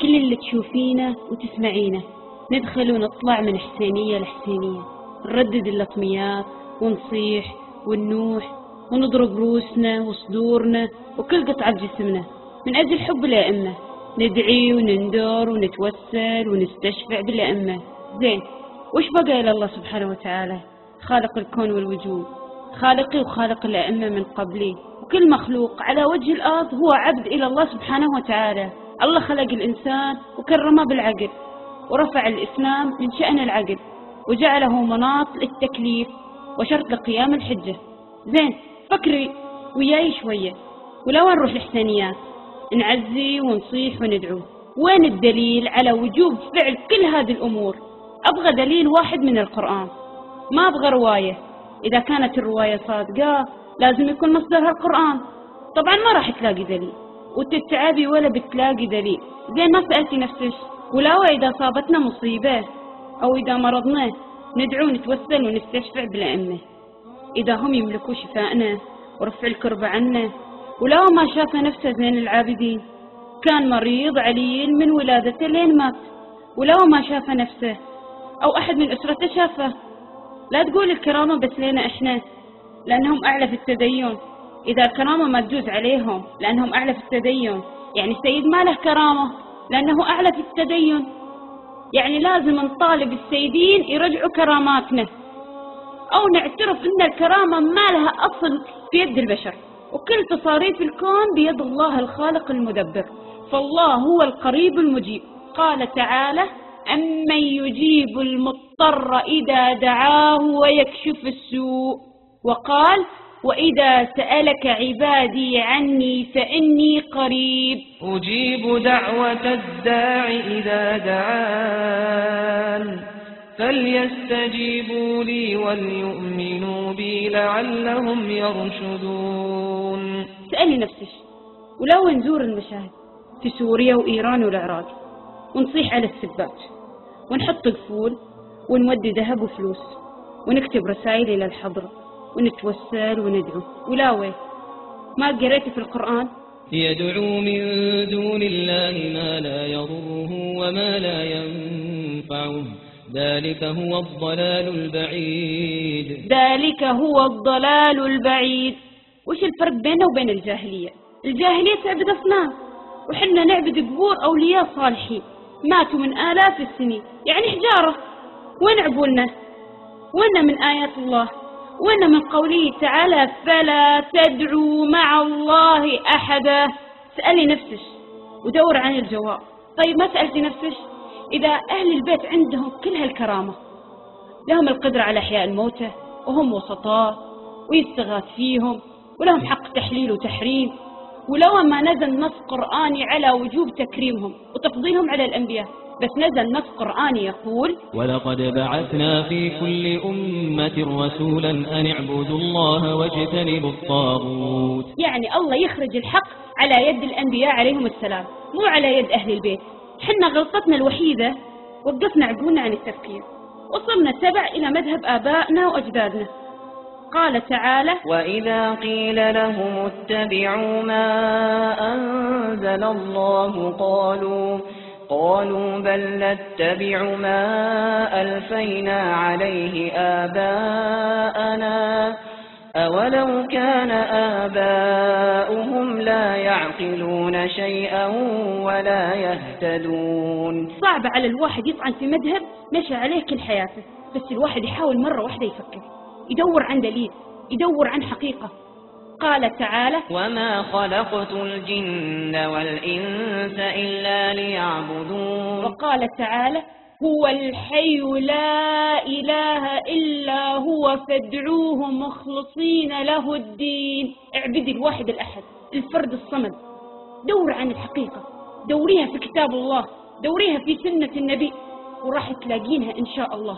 كل اللي تشوفينه وتسمعينه ندخل ونطلع من حسينية لحسينية، نردد اللطميات ونصيح وننوح ونضرب روسنا وصدورنا وكل قطعة بجسمنا من أجل حب الأئمة، ندعي ونندر ونتوسل ونستشفع بالأئمة. زين، وش بقى إلى الله سبحانه وتعالى خالق الكون والوجود، خالقي وخالق الأئمة من قبلي، وكل مخلوق على وجه الأرض هو عبد إلى الله سبحانه وتعالى. الله خلق الإنسان وكرمه بالعقل، ورفع الإسلام من شأن العقل وجعله مناط للتكليف وشرط لقيام الحجة. زين، فكري وياي شوية، ولو نروح الحسينيات نعزي ونصيح وندعو، وين الدليل على وجوب فعل كل هذه الأمور؟ أبغى دليل واحد من القرآن، ما أبغى رواية. إذا كانت الرواية صادقة لازم يكون مصدرها القرآن. طبعا ما راح تلاقي دليل، وتتعبي ولا بتلاقي دليل. زين، ما سألتي نفسك ولو إذا صابتنا مصيبة أو إذا مرضنا ندعو نتوسل ونستشفع بالأئمة، إذا هم يملكوا شفاءنا ورفع الكرب عنا؟ ولو ما شاف نفسه زين العابدين كان مريض عليل من ولادته لين مات، ولو ما شاف نفسه أو أحد من أسرته شافه. لا تقول الكرامة بس لنا إحنا لأنهم أعلى في التدين. إذا الكرامة ما تجوز عليهم لأنهم أعلى في التدين، يعني السيد ما له كرامة لأنه أعلى في التدين. يعني لازم نطالب السيدين يرجعوا كراماتنا، أو نعترف أن الكرامة ما لها أصل في يد البشر، وكل تصاريف الكون بيد الله الخالق المدبر، فالله هو القريب المجيب. قال تعالى: أمن يجيب المضطر إذا دعاه ويكشف السوء. وقال: وإذا سألك عبادي عني فإني قريب أجيب دعوة الداع إذا دعان فليستجيبوا لي وليؤمنوا بي لعلهم يرشدون. سألي نفسك، ولو نزور المشاهد في سوريا وإيران والعراق ونصيح على السبات ونحط قفول ونودي ذهب وفلوس ونكتب رسائل إلى الحضرة ونتوسل وندعو، ولاوي ما قريت في القرآن يدعو من دون الله ما لا يضره وما لا ينفعه ذلك هو الضلال البعيد. ذلك هو الضلال البعيد. وش الفرق بينه وبين الجاهلية؟ الجاهلية تعبد أصنام، وحنا نعبد قبور أولياء صالحين ماتوا من آلاف السنين، يعني حجارة. وين عبولنا؟ وين من آيات الله؟ وين من قوله تعالى: فلا تدعوا مع الله أحدا؟ سألي نفسك ودور عن الجواب. طيب ما سألتي نفسك إذا أهل البيت عندهم كل هالكرامة، لهم القدرة على إحياء الموتى وهم وسطاء ويستغاث فيهم ولهم حق تحليل وتحريم، ولو ما نزل نص قرآني على وجوب تكريمهم وتفضيلهم على الأنبياء، بس نزل نص قرآني يقول: ولقد بعثنا في كل أمة رسولا أن اعبدوا الله واجتنبوا الطاغوت. يعني الله يخرج الحق على يد الأنبياء عليهم السلام، مو على يد أهل البيت. حنا غلطتنا الوحيدة وقفنا عقولنا عن التفكير، وصلنا تبع إلى مذهب آبائنا وأجدادنا. قال تعالى: وإذا قيل لهم اتبعوا ما أنزل الله قالوا بل نتبع ما ألفينا عليه آباءنا أولو كان آباؤهم لا يعقلون شيئا ولا يهتدون. صعب على الواحد يطعن في مذهب مشى عليه كل حياته، بس الواحد يحاول مرة واحدة يفكر، يدور عن دليل، يدور عن حقيقة. قال تعالى: وما خلقت الجن والإنس إلا ليعبدون. وقال تعالى: هو الحي لا إله إلا هو فادعوه مخلصين له الدين. اعبدي الواحد الأحد الفرد الصمد. دور عن الحقيقة، دوريها في كتاب الله، دوريها في سنة النبي، وراح تلاقينها إن شاء الله.